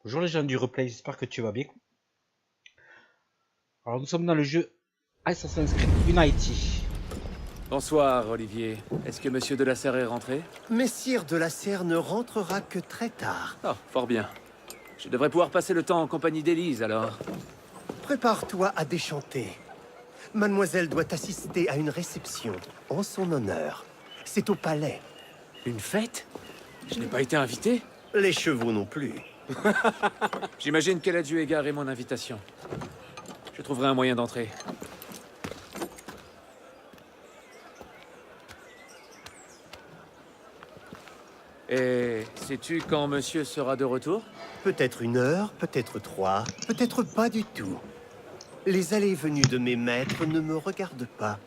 Bonjour les gens du replay, j'espère que tu vas bien. Alors nous sommes dans le jeu Assassin's Creed Unity. Bonsoir, Olivier. Est-ce que Monsieur de la Serre est rentré? Messire de la Serre ne rentrera que très tard. Oh, fort bien. Je devrais pouvoir passer le temps en compagnie d'Élise, alors. Prépare-toi à déchanter. Mademoiselle doit assister à une réception en son honneur. C'est au palais. Une fête? Je n'ai pas été invité? Les chevaux non plus. J'imagine qu'elle a dû égarer mon invitation. Je trouverai un moyen d'entrer. Et sais-tu quand Monsieur sera de retour? Peut-être 1 heure, peut-être 3, peut-être pas du tout. Les allées et venues de mes maîtres ne me regardent pas.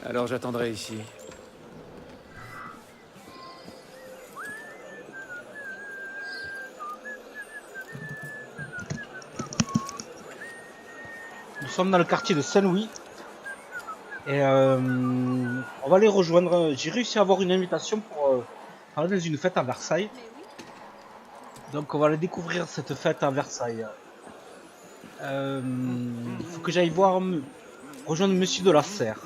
Alors j'attendrai ici. Nous sommes dans le quartier de Saint-Louis. Et on va les rejoindre. J'ai réussi à avoir une invitation pour aller dans une fête à Versailles. Donc on va aller découvrir cette fête à Versailles. Il faut que j'aille voir rejoindre Monsieur de la Serre.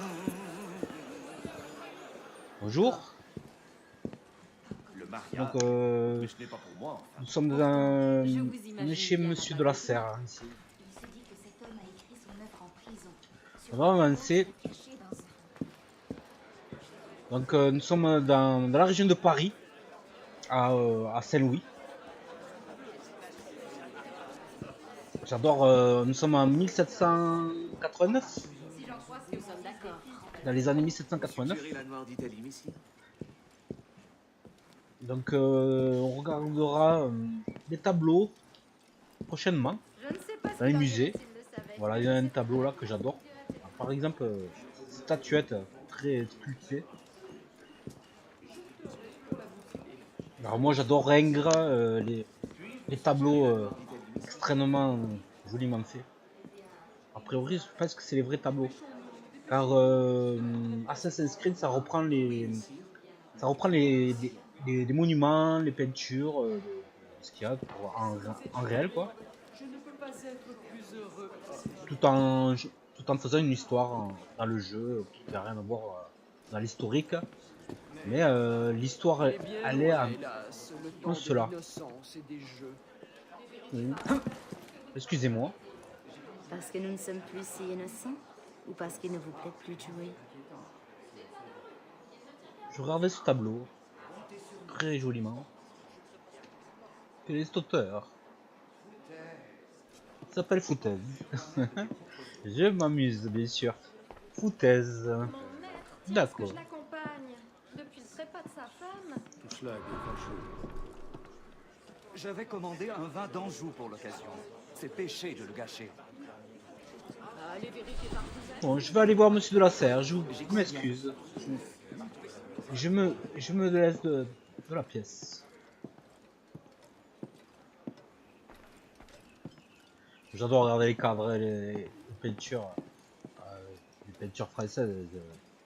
Bonjour. Donc nous sommes dans chez Monsieur de la Serre hein, ici. On va avancer. Donc nous sommes dans la région de Paris, à Saint-Louis. J'adore, nous sommes en 1789. Dans les années 1789. Donc on regardera des tableaux prochainement dans les musées. Voilà, il y a un tableau là que j'adore. Par exemple, cette statuette très sculptée. Alors moi j'adore Ingres, les tableaux extrêmement joliment faits. A priori je pense que c'est les vrais tableaux. Car Assassin's Creed ça reprend les monuments, les peintures, ce qu'il y a en réel quoi. Tout en faisant une histoire dans le jeu qui n'a rien à voir dans l'historique. Mais l'histoire, elle est en cela. Excusez-moi. Parce que nous ne sommes plus si innocents? Ou parce qu'il ne vous plaît plus de jouer? Je regardais ce tableau très joliment. Quel est cet auteur? Il s'appelle Foutaise. Je m'amuse, bien sûr. Foutaise. D'accord. Je l'accompagne depuis le trépas de sa femme. Tout cela est bien fâcheux. J'avais commandé un vin d'Anjou pour l'occasion. C'est péché de le gâcher. Bon, je vais aller voir Monsieur de la Serre. Je m'excuse. Je me laisse de la pièce. J'adore regarder les cadres et les peintures. Les peintures françaises,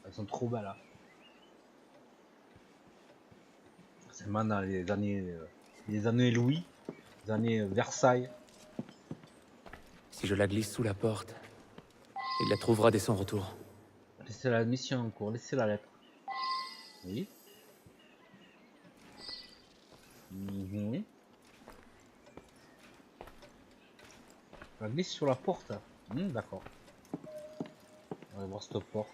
elles sont trop belles. Hein. C'est maintenant les années Louis, les années Versailles. Si je la glisse sous la porte, il la trouvera dès son retour. Laissez la mission en cours, laissez la lettre. Oui. La glisse sur la porte. D'accord. On va voir cette porte.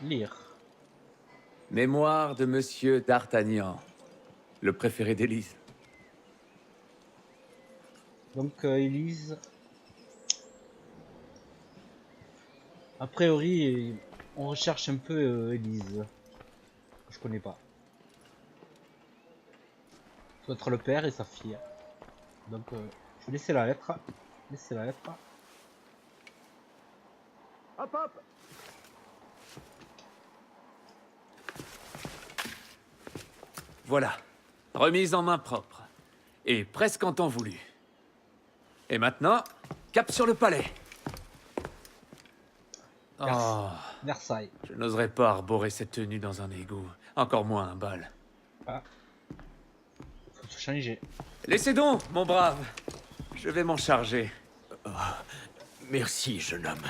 Lire. Mémoire de Monsieur d'Artagnan, le préféré d'Élise. Donc Élise. A priori, on recherche un peu Élise. Je connais pas. Ça doit être le père et sa fille. Donc je vais laisser la lettre. Laissez la lettre. Hop hop! Voilà, remise en main propre. Et presque en temps voulu. Et maintenant, cap sur le palais. Oh, Versailles. je n'oserais pas arborer cette tenue dans un égout. Encore moins un bal. Ah. Faut se changer. Laissez donc, mon brave. Je vais m'en charger. Merci, jeune homme.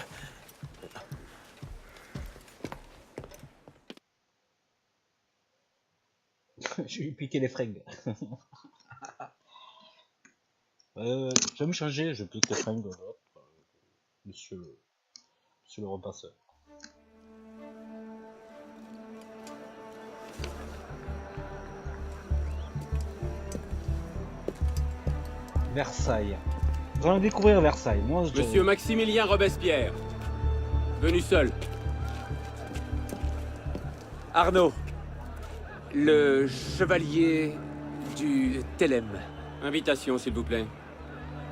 Je vais lui piquer les fringues. Je vais me changer, je pique les fringues. Monsieur le repasseur. Versailles. Nous allons découvrir Versailles. Moi, je Monsieur Maximilien Robespierre. Venu seul. Arnaud. Le chevalier du Télème. Invitation, s'il vous plaît.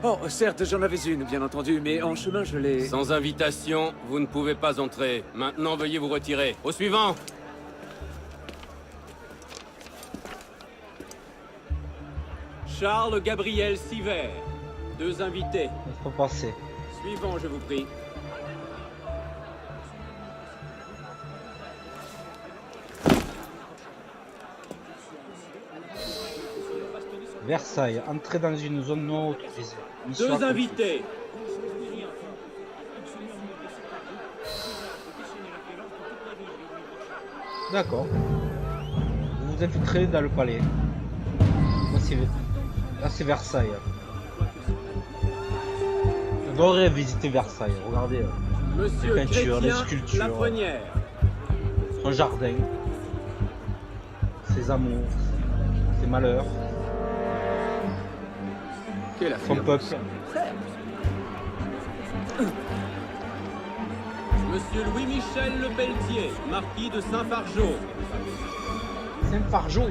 Oh, certes, j'en avais une, bien entendu, mais en chemin, je l'ai... Sans invitation, vous ne pouvez pas entrer. Maintenant, veuillez vous retirer. Au suivant. Charles Gabriel Siver. 2 invités. Il faut passer. Suivant, je vous prie. Versailles. Entrer dans une zone non autorisée. 2 invités. D'accord. Vous vous infiltrez dans le palais. Là, c'est Versailles. J'adorerais visiter Versailles. Regardez Monsieur les peintures, les Chrétien sculptures, Laprenière. son jardin, ses amours, ses malheurs, Quelle son affaire. peuple. Monsieur Louis-Michel Le Pelletier, marquis de Saint-Fargeau. Saint-Fargeau.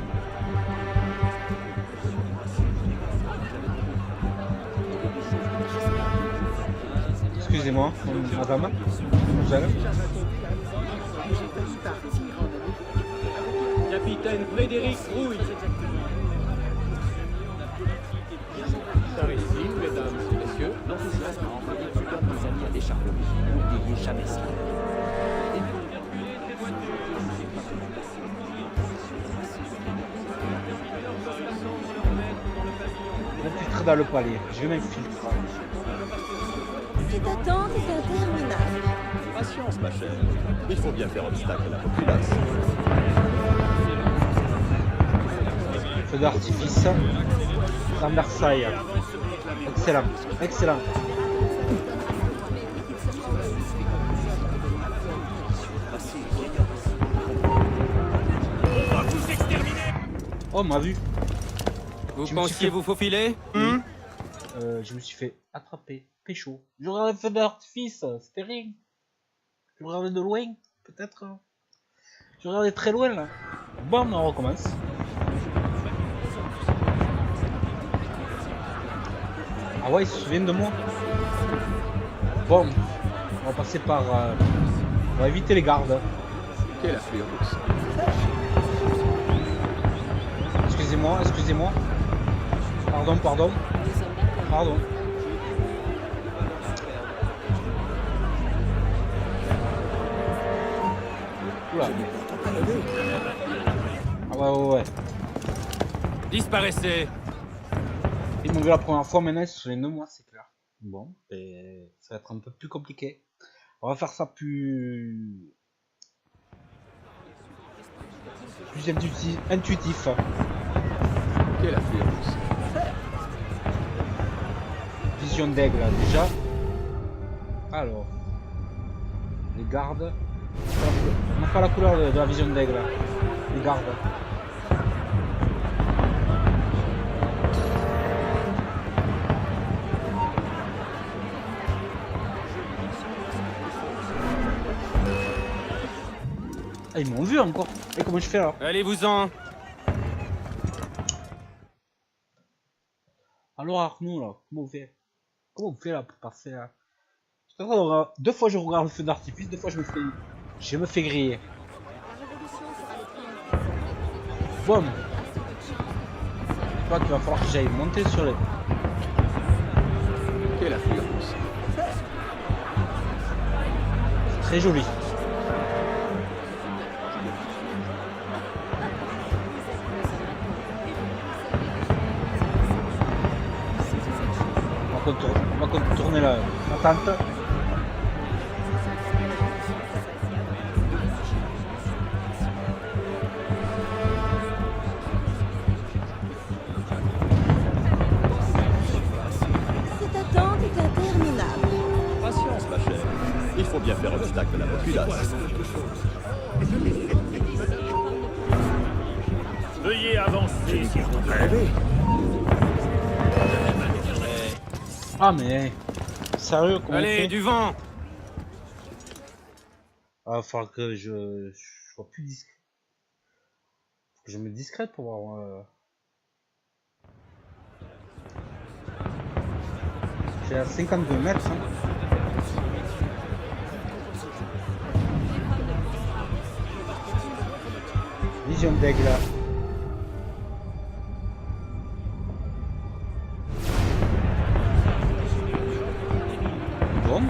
Excusez-moi, madame. Mademoiselle. Capitaine Frédéric Rouille. Par ici, mesdames et messieurs. L'enthousiasme a envoyé plusieurs de nos amis à l'écharperie. N'oubliez jamais ça. Je vais m'infiltrer dans le palais. Je vais m'infiltrer. Cette attente est interminable. Patience, ma chère. Il faut bien faire obstacle à la populace. Feu d'artifice. Dans Versailles. Excellent. Excellent. Oh, on m'a vu. Vous Je me suis pensiez fait- vous faufiler Je me suis fait attraper. Pécho. Je regardais le feu d'artifice. C'était rien. Je regardais de loin. Peut-être. Je regardais très loin là. Bon, on recommence. Ah ouais, ils se souviennent de moi. Bon, on va passer par... on va éviter les gardes. Quelle affluence. Excusez-moi, excusez-moi. Pardon, pardon. Pardon. Oula. Ah ouais. Disparaissez. Ils m'ont vu la première fois, maintenant ils se souviennent de moi, c'est clair. Bon, et ça va être un peu plus compliqué. On va faire ça plus intuitif. Quelle affluence. Vision d'aigle déjà. Alors, les gardes. On n'a pas la couleur de la vision d'aigle. Les gardes. Ah, ils m'ont vu encore. Et comment je fais là? Allez-vous-en. Alors Arnaud là, comment on fait? Comment on fait là pour passer là? Je suis en train de regarder- 2 fois je regarde le feu d'artifice, 2 fois je me fais griller. Bon. Je crois qu'il va falloir que j'aille monter sur les... Quelle affluence. C'est C'est joli. On va contourner la tente. Cette attente est interminable. Patience, ma chère. Il faut bien faire obstacle à la populace. Veuillez avancer, s'il vous plaît. Ah mais sérieux comment on Allez, fait? du vent! Ah, il va falloir que je sois plus discret. Faut que je me discrète pour voir. J'ai à 52 mètres. Hein. Vision d'aigle. Bon.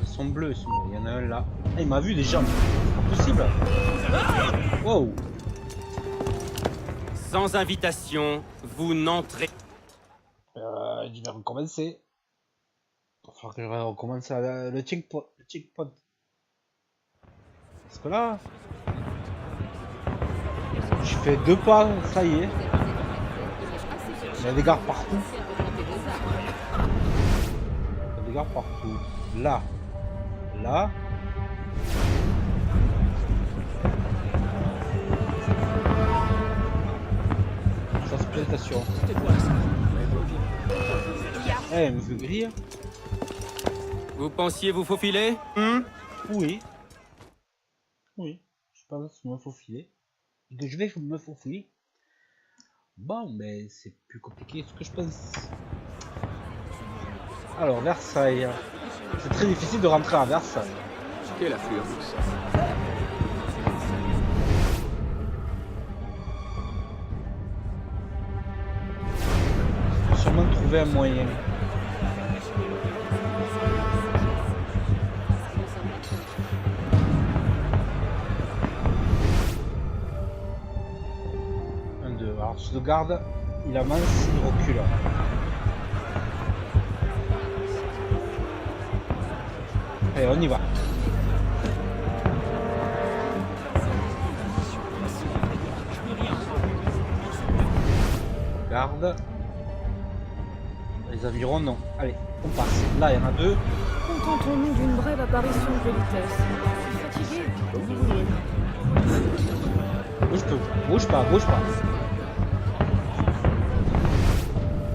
Ils sont bleus, il y en a un là. Ah, il m'a vu déjà, c'est pas possible. Wow. Sans invitation, vous n'entrez. Je vais recommencer. Il va falloir que je recommence le checkpoint. Parce que là, je fais 2 pas, ça y est. Il y a des gares partout. Il y a des gares partout. Là. Là. Transplantation. Eh, elle me veut griller. Vous pensiez vous faufiler? Oui. Oui. Je pense me faufiler. Et que je vais me faufiler. Bon, mais c'est plus compliqué que ce que je pense. Alors, Versailles. C'est très difficile de rentrer à Versailles. Quelle affluence. Il faut sûrement trouver un moyen. Alors, ce de garde, il avance, il recule. Allez, on y va. Garde. Les avirons, non. Allez, on passe. Là, il y en a 2. Contentons-nous d'une brève apparition de politesse. Je suis fatigué. Comme vous voulez. Bouge pas.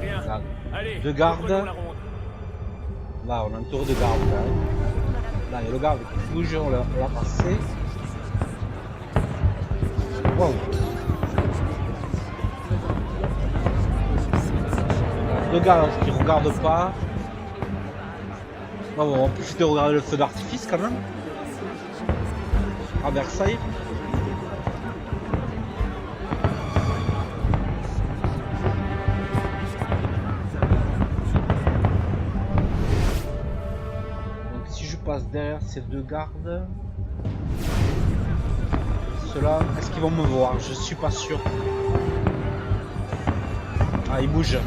Bien. Là, Allez, 2 gardes. reprenons la ronde. Là, on a un tour de garde. Là, il y a le garde qui bouge, on l'a passé. Wow. Là, 2 gardes qui ne regardent pas. Bon, on va profiter de regarder le feu d'artifice quand même. À Versailles. Passe derrière ces 2 gardes. Ceux-là, est-ce qu'ils vont me voir? Je suis pas sûr. Ah, ils bougent.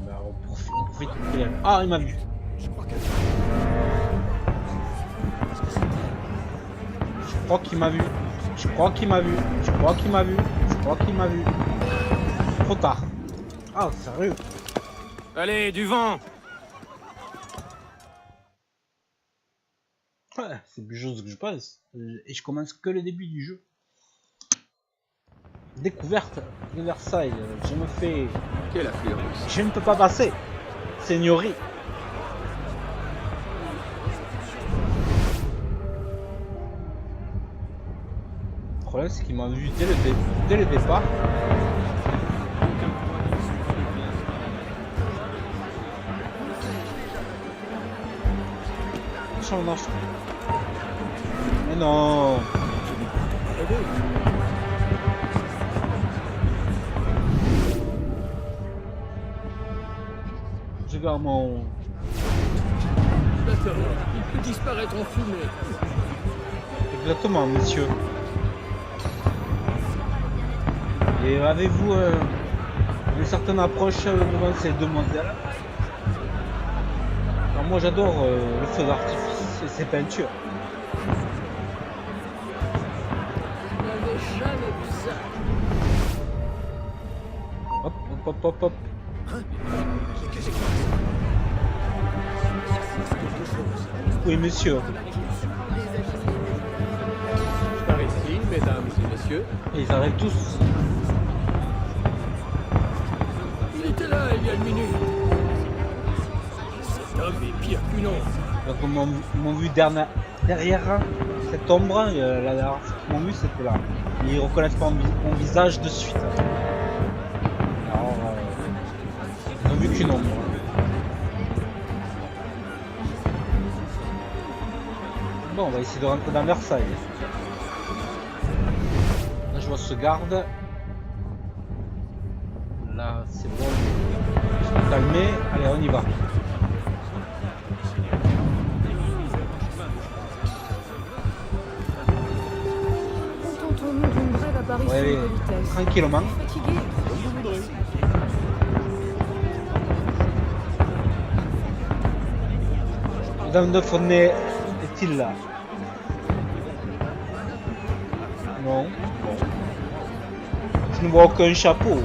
Ben, on profite. Ah, il m'a vu. Je crois qu'il m'a vu. Je crois qu'il m'a vu. Trop tard. Ah, sérieux? Allez, du vent! Ouais, c'est plus chose que je pense. Et je commence que le début du jeu. Découverte de Versailles. Je me fais... Quelle affluence. Je ne peux pas passer. Seigneurie. Le problème, c'est qu'il m'a vu dès le départ. Marche. Mais non. Je garde mon... D'accord, il peut disparaître en fumée. Exactement, monsieur. Et avez-vous une certaine approche devant ces demoiselles? Alors moi j'adore le feu d'artifice et ses peintures. Je n'avais jamais vu ça. Hop, hop, hop, hop, hop. Oui, monsieur. Par ici, mesdames et messieurs. Et ils arrivent tous. Il était là il y a une minute. Cet homme est pire qu'une ombre. Donc ils m'ont vu derrière cette ombre, la dernière fois qu'ils m'ont vu c'était là. Ils reconnaissent pas mon visage de suite. Alors, ils n'ont vu qu'une ombre. Bon, on va essayer de rentrer dans Versailles. Là je vois ce garde. Là c'est bon. Je vais me calmer. Allez, on y va. Contentons-nous d'une brève apparition Ouais, de vitesse. tranquillement. Fatigué? Madame de Fontenay est-il là? Non. Bon. Je ne vois aucun chapeau.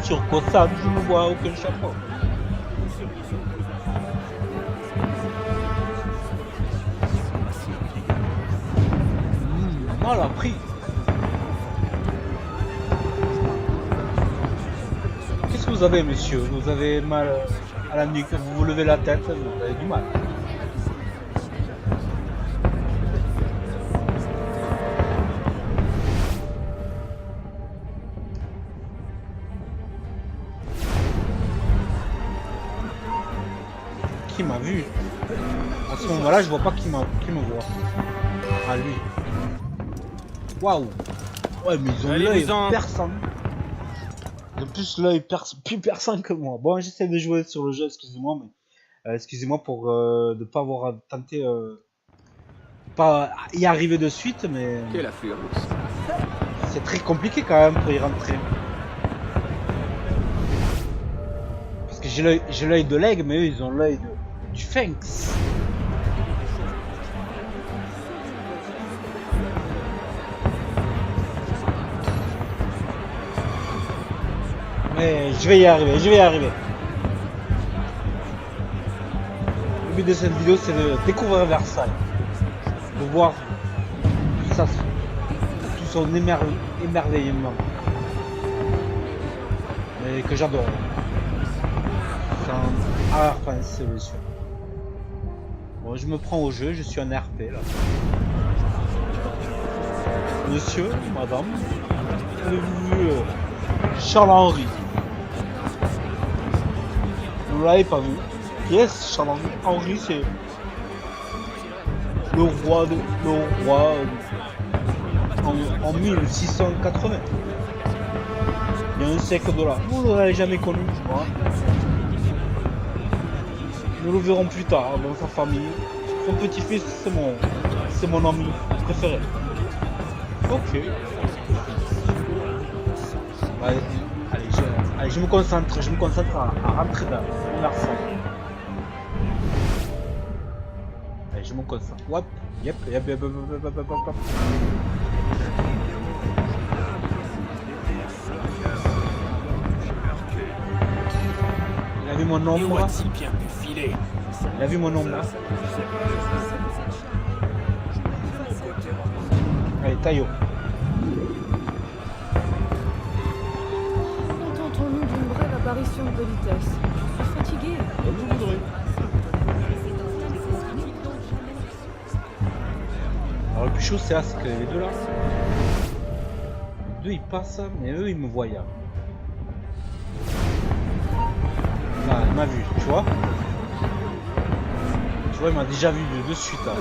Sur Cossade, je ne vois aucun chapeau. Mal appris. Qu'est-ce que vous avez, monsieur? Vous avez mal à la nuque, vous vous levez la tête, vous avez du mal. Qui m'a vu? À ce moment-là, je vois pas qui me voit. Ah, lui. Waouh! Ouais, mais ils ont l'œil perçant. Ils ont plus l'œil plus perçant que moi. Bon, j'essaie de jouer sur le jeu, excusez-moi, mais excusez-moi pour ne pas avoir tenté pas y arriver de suite, mais Quelle affluence. c'est très compliqué quand même pour y rentrer. Parce que j'ai l'œil de l'aigle, mais eux ils ont l'œil du sphinx. Mais je vais y arriver, je vais y arriver. Le but de cette vidéo c'est de découvrir Versailles. De voir tout ça, tout son émerveillement. Mais que j'adore. C'est un arrière-pensée, bien sûr. Bon, je me prends au jeu, je suis un RP là. Monsieur, madame, avez-vous vu Charles-Henri? Vous l'avez pas vu? Qui est-ce Charles-Henri? Henri, c'est le roi en 1680. Il y a un siècle de là. Vous ne l'avez jamais connu, je crois. Nous le verrons plus tard dans sa famille. Son petit-fils, c'est mon ami préféré. Ok. Allez, je me concentre à rentrer dans Versailles. Allez, je me concentre. Hop, yep. Il a vu mon ombre. Il a vu mon ombre. Allez, Taillot. Contentons-nous d'une brève apparition de vitesse. Je suis fatigué. Comme vous voudrez. Alors le plus chaud c'est là, c'est que les deux là. Les deux ils passent, mais eux ils me voient. Là, il m'a vu, tu vois. Tu vois, il m'a déjà vu de suite là.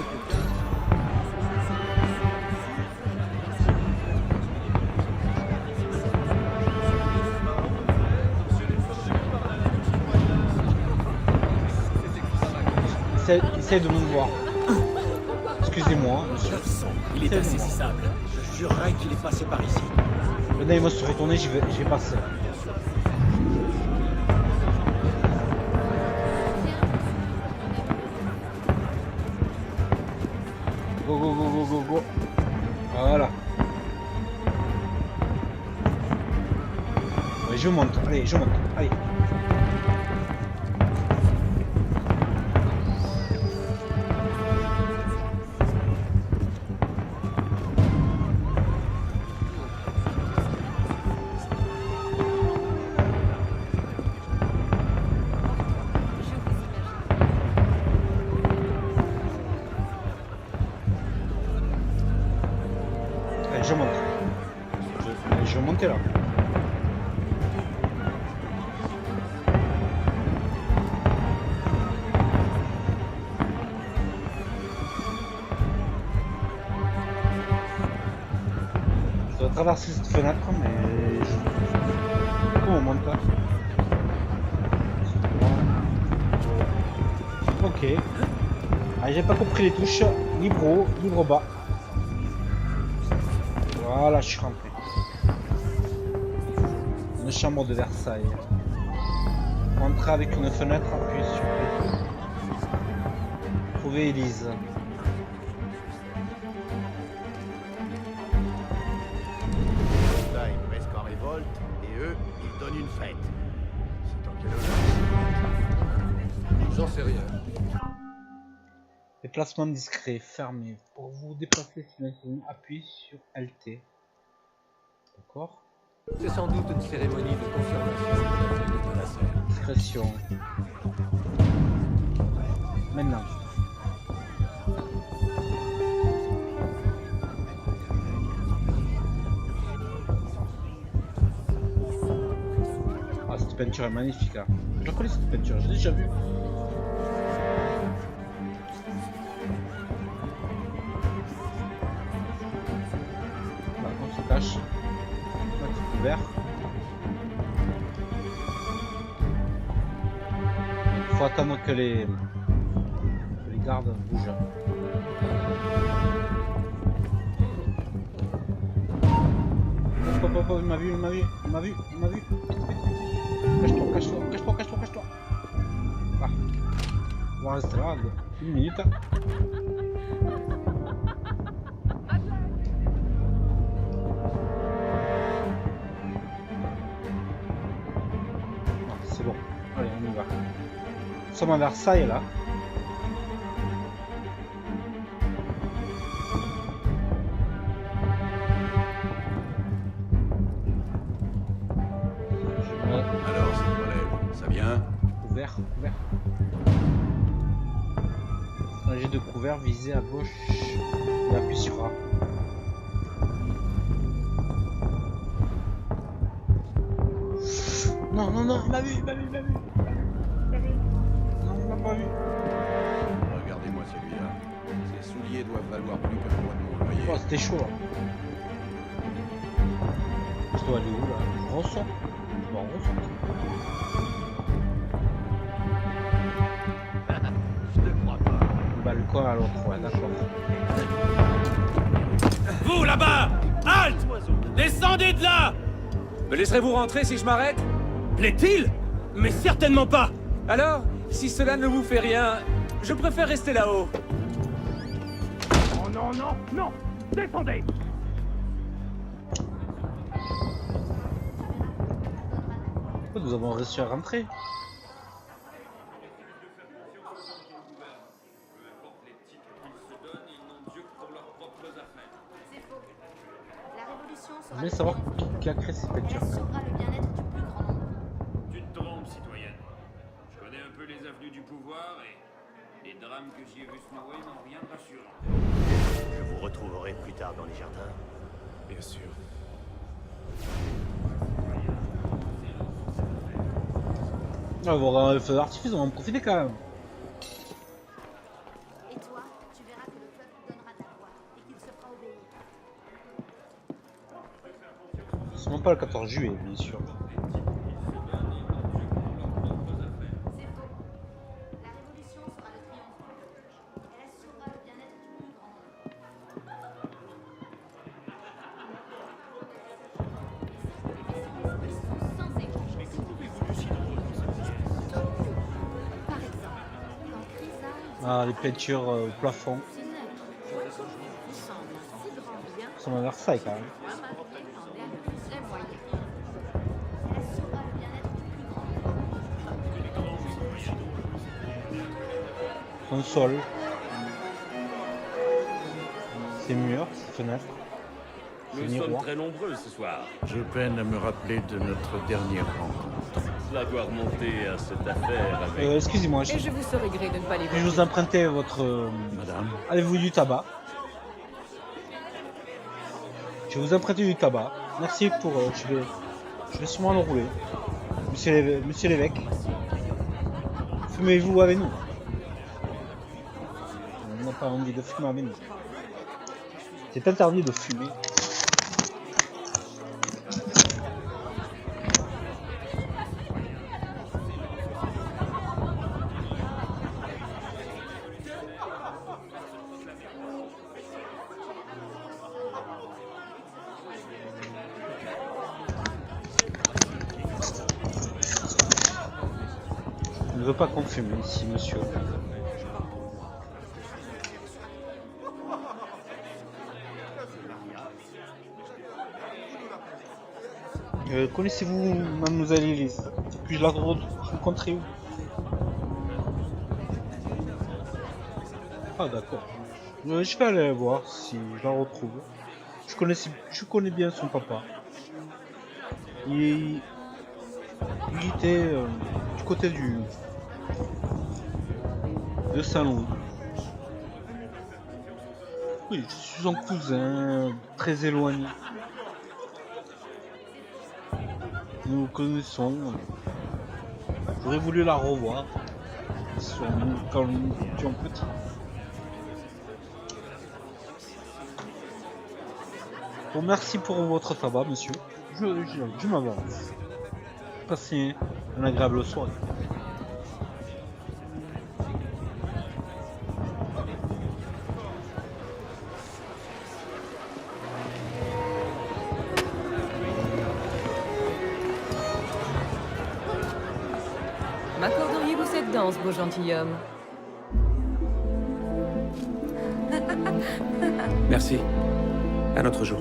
Essaye de me voir. Excusez-moi, monsieur. Il est insaisissable. Je jurerais qu'il est passé par ici. Maintenant il va se retourner, je vais passer. Go go go go go go. Voilà. Ouais, je monte, allez, je monte, allez. Je monte. Je vais monter là. Je dois traverser cette fenêtre, mais comment on monte là? Ok. Ah, j'ai pas compris les touches. Libre haut, libre bas. Voilà, je suis rentré. Une chambre de Versailles. Entrer avec une fenêtre, appuyez sur L. Trouver Élise. Là, ils presque en révolte, et eux, ils donnent une fête. C'est en quelle heure? J'en sais rien. Déplacement discret, fermé. Pour vous déplacer silencieusement, appuyez sur LT. D'accord. C'est sans doute une cérémonie de confirmation de la détonation. Discrétion. Maintenant. Ah, cette peinture est magnifique là. Je la connais cette peinture, j'ai déjà vu. Là, on se cache. Là, c'est ouvert. Il faut attendre que les gardes bougent. Hop, hop, hop, il m'a vu, il m'a vu, il m'a vu, il m'a vu. Cache-toi, cache-toi, cache-toi, cache-toi, cache-toi. Ah. On va rester là, 1 minute. C'est bon, allez, on y va. Nous sommes à Versailles là. Alors, c'est relève. Ça vient? Couvert, couvert. Changer de couvert, viser à gauche et appuie sur A. Non, non, non, il m'a vu, il m'a vu, il m'a vu. Non, il m'a pas vu. Regardez-moi celui-là. Ses souliers doivent valoir plus qu'un mois de mon loyer. Oh, c'était chaud là. Je dois aller où là? Je ressors. Je dois ressortir. Je te crois pas. Le balcon à l'autre, ouais, d'accord. Vous là-bas! Halte! Descendez de là! Me laisserez-vous rentrer si je m'arrête? Plaît-il? Mais certainement pas! Alors, si cela ne vous fait rien, je préfère rester là-haut. Oh non, non, non! Descendez! Nous avons réussi à rentrer. C'est faux. La révolution Je sera voulais le savoir bien-être. qui a créé cette Elle peinture. sauvera le bien-être du plus grand nombre. Tu te trompes, citoyenne. Je connais un peu les avenues du pouvoir et les drames que j'y ai vu se nouer n'ont rien de rassurant. Je vous retrouverai regardes dans les jardins? Bien sûr. On va voir un feu d'artifice, on va en profiter quand même. Et toi, tu verras que le peuple donnera ta voix et qu'il se fera obéir. C'est même pas le 14 juillet, bien sûr. C'est faux. La révolution sera le triomphe du peuple. Elle assurera le bien-être du plus grand nombre. Ils sont sans exigence. Par exemple, quand Chrysalis Ah, les peintures au plafond. semble si grand bien, Ça m'a Versailles quand même. moi mariée en dernier les moyens. Elle assurera le bien-être du plus grand nombre. Son sol. Ses murs, ses fenêtres. Ses Nous sommes miroirs. très nombreux ce soir. Je peine à me rappeler de notre dernière rencontre. Cela doit remonter à cette affaire avec... Excusez-moi, Et je vous serais gré de ne pas les puis-je vous emprunter votre... Madame, Avez-vous du tabac? Je vais vous emprunter du tabac. Merci pour... je vais sûrement le rouler. Monsieur l'évêque. Fumez-vous avec nous? On n'a pas envie de fumer avec nous. C'est interdit de fumer. Je ne veux pas qu'on fume ici, monsieur. Connaissez-vous Mademoiselle Elise? Puis-je la rencontrer où? Ah d'accord. Je vais aller voir si je la retrouve. Je connais bien son papa. Il était du côté de Saint-Louis. Oui, je suis son cousin, très éloigné. Nous connaissons. J'aurais voulu la revoir quand nous étions petits. Bon, merci pour votre tabac, monsieur. Je m'avance. Passez un agréable soirée. M'accorderiez-vous cette danse, beau gentilhomme? Merci. À notre jour.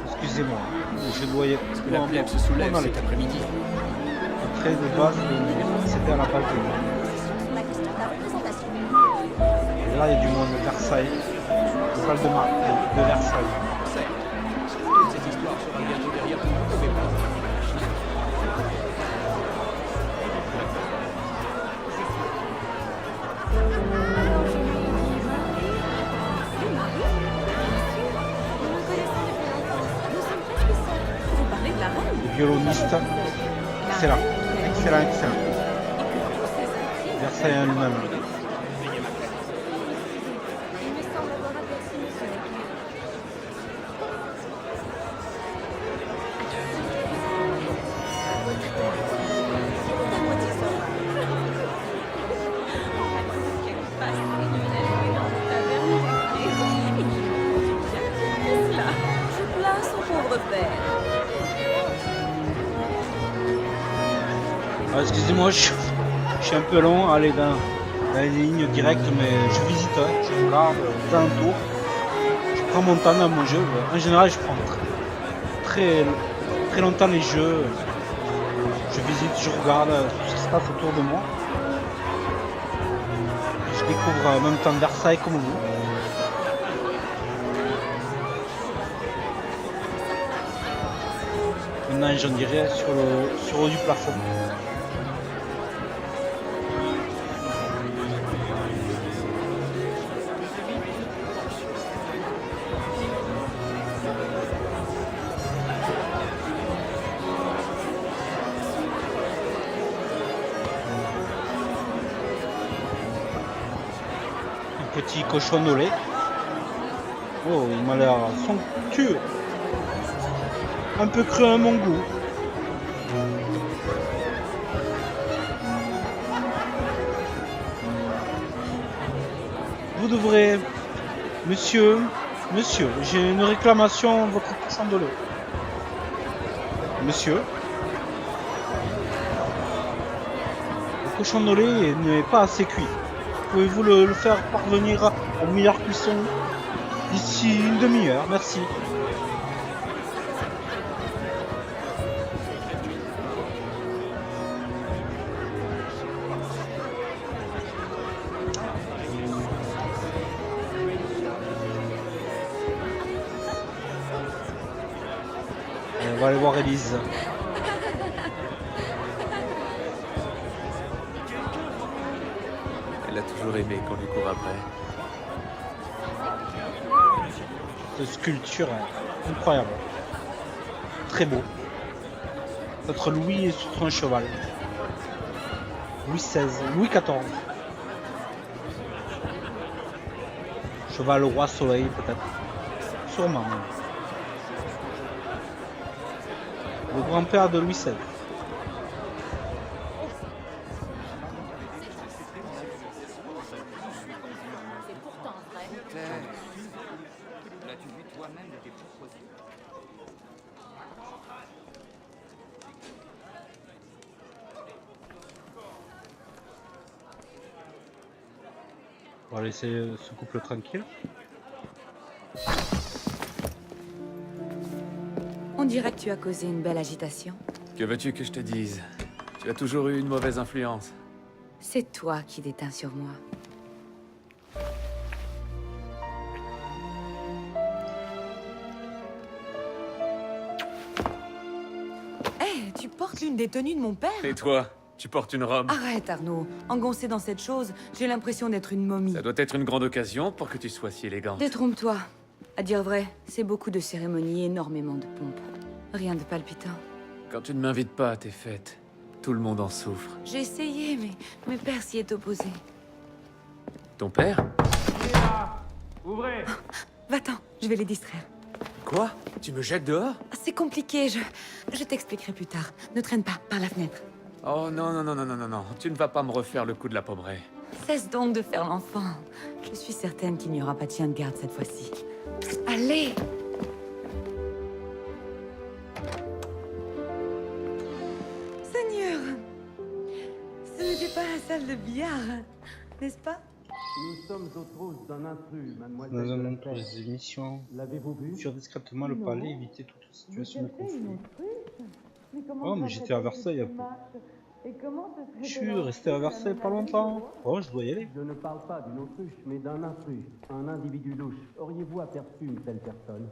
Excusez-moi, je dois y être. La plèbe se soulève Pendant cet les- après-midi. Après de base, c'était à la base de La question de la représentation. Et là, il y a du monde de Versailles. Le salle de Versailles. Toute cette histoire sera bientôt derrière vous. Vous pouvez pas. Alors je lui dis, Marie, oui, Marie, nous nous connaissons depuis longtemps. Nous sommes presque sœurs. Vous parlez de la reine? Le violoniste. Excellent. Excellent, excellent. Versailles en lui-même. Il me semble avoir aperçu monsieur. C'est à moitié sobre. On m'a dit qu'elle passe une dans une taverne et qu'il Qu'est-ce cela? Je plains son pauvre père. Ah, excusez-moi, je suis un peu long à aller dans les lignes directes, mais je visite, je regarde dans un tour. Je prends mon temps dans mon jeu. En général, je prends très longtemps les jeux. Je visite, je regarde tout ce qui se passe autour de moi. Je découvre en même temps Versailles comme vous. Maintenant, j'en dirais sur le haut du plafond. petit cochon au lait. Oh, il m'a l'air somptueux. Un peu cru à mon goût. Vous devrez... Monsieur, j'ai une réclamation, votre cochon de lait. Monsieur, le cochon de lait n'est pas assez cuit. Pouvez-vous le faire parvenir au meilleur cuisson d'ici une demi-heure? Merci. On va aller voir Élise. Elle a toujours aimé qu'on lui court après. Cette sculpture incroyable. Très beau. Notre Louis est sur un cheval. Louis XVI, Louis XIV. Cheval roi soleil peut-être. Sûrement. Le grand-père de Louis XVI. C'est pourtant vrai. L'as-tu vu toi-même de tes propres yeux? On va laisser ce couple tranquille. On dirait que tu as causé une belle agitation. Que veux-tu que je te dise? Tu as toujours eu une mauvaise influence. C'est toi qui déteins sur moi. Hé, tu portes l'une des tenues de mon père? Et toi, tu portes une robe? Arrête, Arnaud. Engoncé dans cette chose, j'ai l'impression d'être une momie. Ça doit être une grande occasion pour que tu sois si élégante. Détrompe-toi. À dire vrai, c'est beaucoup de cérémonies et énormément de pompe. Rien de palpitant. Quand tu ne m'invites pas à tes fêtes, tout le monde en souffre. J'ai essayé, mais mon père s'y est opposé. Ton père? Ouvrez! Va-t'en, je vais les distraire. Quoi? Tu me jettes dehors? C'est compliqué, je t'expliquerai plus tard. Ne traîne pas, par la fenêtre. Oh non, non, non, non, non, non, non. Tu ne vas pas me refaire le coup de la pommeraie. Cesse donc de faire l'enfant. Je suis certaine qu'il n'y aura pas de chien de garde cette fois-ci. Allez! Seigneur! Ce n'était pas la salle de billard, n'est-ce pas? Nous sommes aux trousses d'un intrus, mademoiselle. Dans un emploi des émissions, L'avez-vous vu? fuir discrètement le palais, éviter toute situation de conflit. Mais Oh, mais j'étais à Versailles. Je suis resté à Versailles pas longtemps. Oh, je dois y aller. Je ne parle pas d'une autruche, mais d'un intrus, un individu louche. Auriez-vous aperçu une telle personne?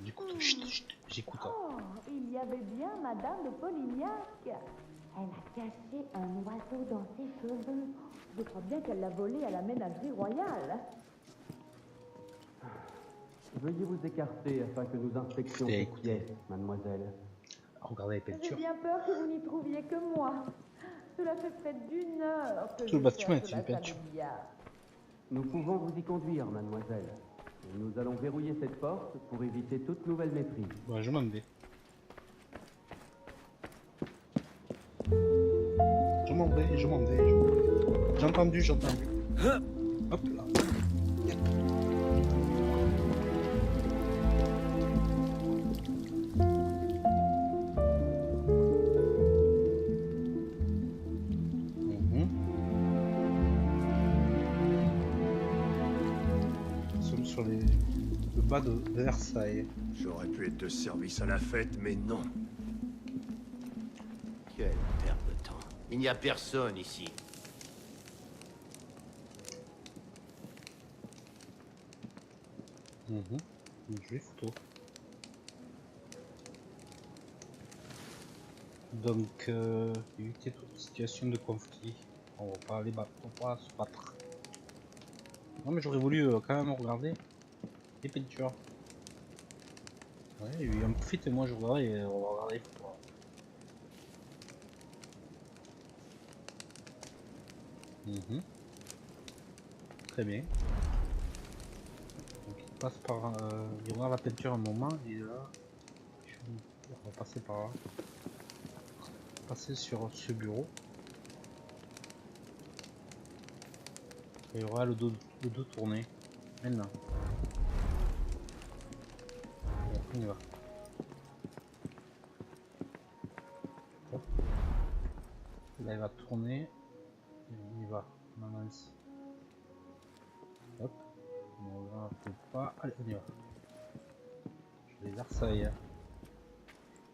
J'écoute, j'écoute. Oh, il y avait bien Madame de Polignac. Elle a caché un oiseau dans ses cheveux. Je crois bien qu'elle l'a volé à la ménagerie royale. Veuillez vous écarter afin que nous inspections Écoutez, cette écoutez. pièce, mademoiselle. Regardez les J'ai peintures. bien peur que vous n'y trouviez que moi. Cela fait près d'une heure que Tout le je bâtiment cherche est une la salle peinture. de billard. Nous pouvons vous y conduire, mademoiselle. Et nous allons verrouiller cette porte pour éviter toute nouvelle méprise. Ouais, je m'en vais. Je m'en vais, je m'en vais. J'ai entendu, j'ai entendu. Hop là. Nous sommes sur le bas de Versailles. J'aurais pu être de service à la fête, mais non. Quelle perte de temps. Il n'y a personne ici. Une jolie photo. Donc, éviter toute situation de conflit. On va pas aller battre, on va pas se battre. Non mais j'aurais voulu quand même regarder les peintures. Ouais, lui en profite et moi je regarde et on va regarder les photos. Très bien. passe par... il regarde la peinture un moment et là... On va passer par là. Passer sur ce bureau. Et il y aura le dos tourné. Maintenant. Bon, on y va. Hop. Là il va tourner. Et on y va. On avance. Hop. On va un peu pas. Allez, on y va. Joli Versailles.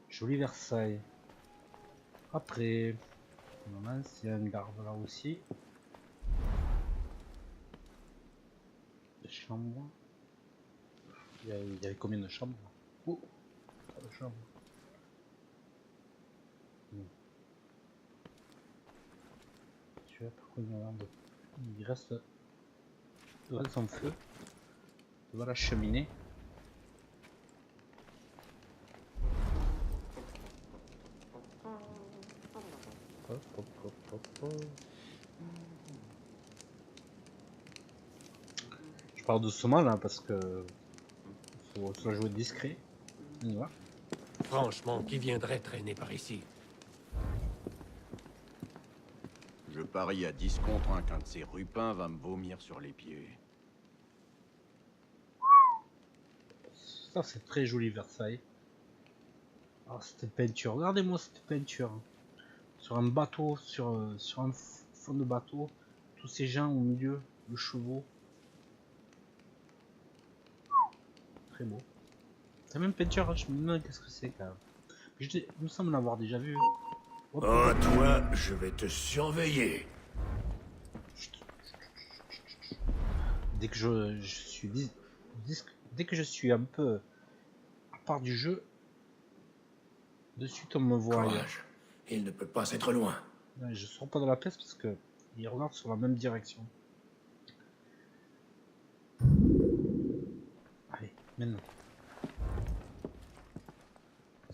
Joli Versailles. Après. On avance. Il y a une garde là aussi. Des chambres. Il y avait combien de chambres? Oh, pas de chambre. Tu vois pourquoi il reste devant son feu, devant la cheminée. Hop, hop, hop, hop, hop. Je parle doucement là parce que faut se la jouer discret. On y va. Franchement, qui viendrait traîner par ici? Je parie à 10 contre 1 qu'un de ces rupins va me vomir sur les pieds. Ça c'est très joli Versailles. Ah, cette peinture, regardez-moi cette peinture. Sur un bateau, sur un fond de bateau, tous ces gens au milieu, le chevaux. Très beau. C'est même peinture, je me demande qu'est-ce que c'est quand même. Il me semble l'avoir déjà vu. Hop, Oh, toi, je vais te surveiller. Dès que dès que je suis un peu à part du jeu, de suite on me voit. Courage. Il ne peut pas être loin. Ouais, je sors pas de la pièce parce que il regarde sur la même direction. Allez, maintenant.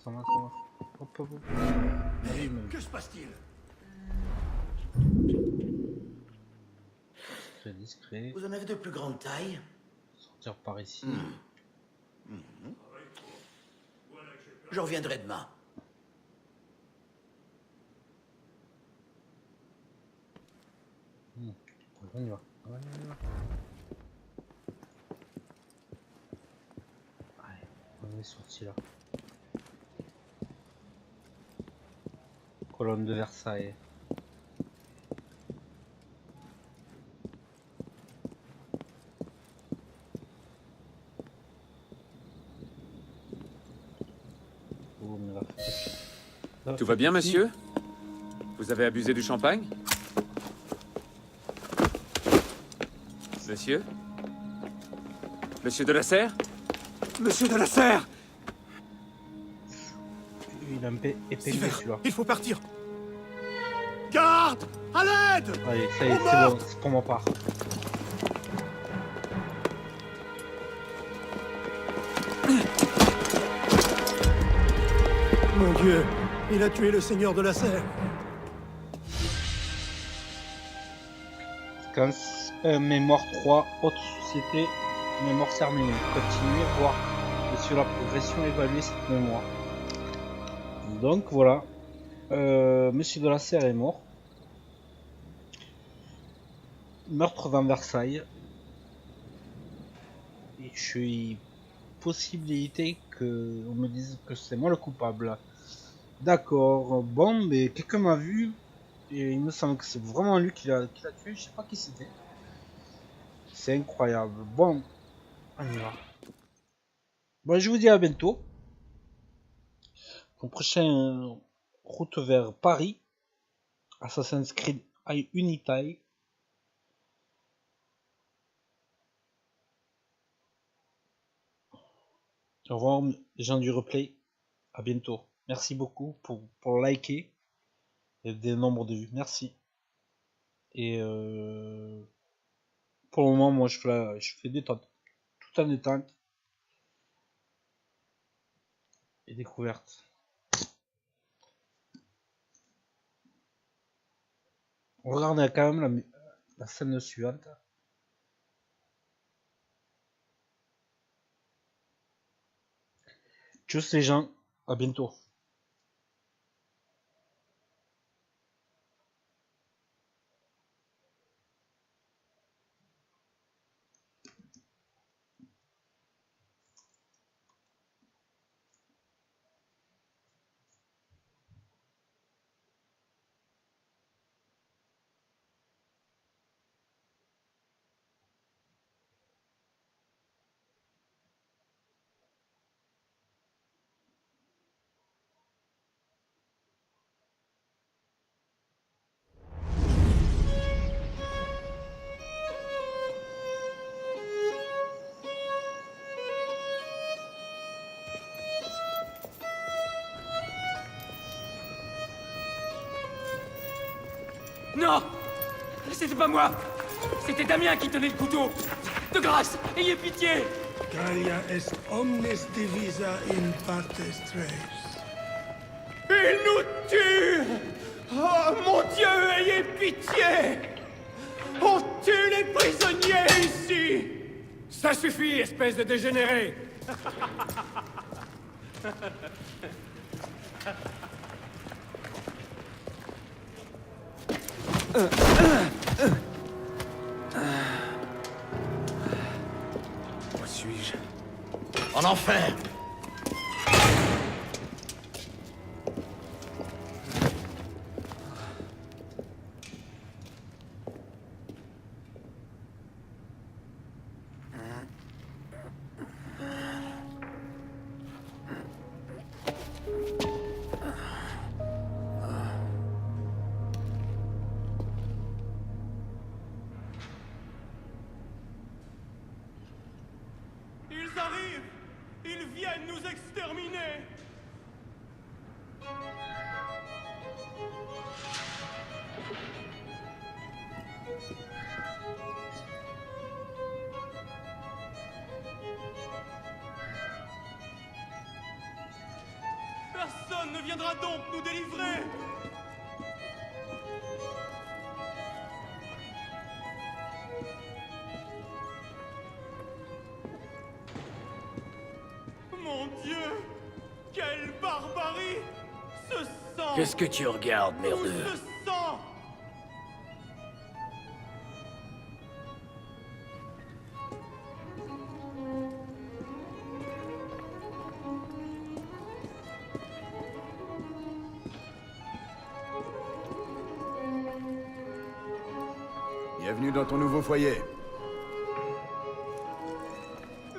Ça va, ça va. Hop, hop, hop. Mais que se passe-t-il? Très discret. Vous en avez de plus grande taille? Sortir par ici. Je reviendrai demain. On y va. On y va. Allez, on est sorti là. Colonne de Versailles. Oh, mais là, Tout va bien, monsieur? Vous avez abusé du champagne? Monsieur? Monsieur de la Serre? Monsieur de la Serre! il a un peu épinglé celui-là. Il faut partir. Garde! À l'aide! Allez, ça y est, c'est bon, c'est pour ma part. Mon Dieu, il a tué le seigneur de la Serre. Mémoire 3, haute société, mémoire terminée. Continuez, voir sur la progression, évaluer cette mémoire. Donc voilà, Monsieur de la Serre est mort. Meurtre dans Versailles. Et je suis possibilité que on me dise que c'est moi le coupable. D'accord, bon, mais quelqu'un m'a vu. Et il me semble que c'est vraiment lui qui l'a tué, je sais pas qui c'était. C'est incroyable. Bon, on y va. Bon, je vous dis à bientôt. Mon prochain route vers Paris. Assassin's Creed Unity. Au revoir les gens du replay. À bientôt. Merci beaucoup pour liker. Et des nombres de vues. Merci. Et pour le moment, moi je fais détente. Tout en détente. Et découverte. On regarde quand même la scène suivante. Tchuss les gens, à bientôt. Non! C'était pas moi! C'était Damien qui tenait le couteau! De grâce, ayez pitié! Gallia est omnes divisa in partes tres. Il nous tue! Oh mon Dieu, ayez pitié! On tue les prisonniers ici! Ça suffit, espèce de dégénéré! Où suis-je? En enfer! Ils arrivent! Ils viennent nous exterminer! Personne ne viendra donc nous délivrer! Mon Dieu! Quelle barbarie! Ce sang! Qu'est-ce que tu regardes, Tout merdeux? ce sang! Bienvenue dans ton nouveau foyer.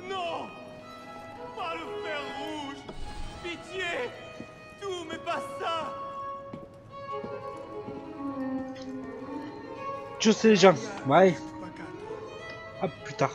Non! Pas le fer rouge! Pitié! Tout, mais pas ça! Tchuss les gens, bye. À plus tard.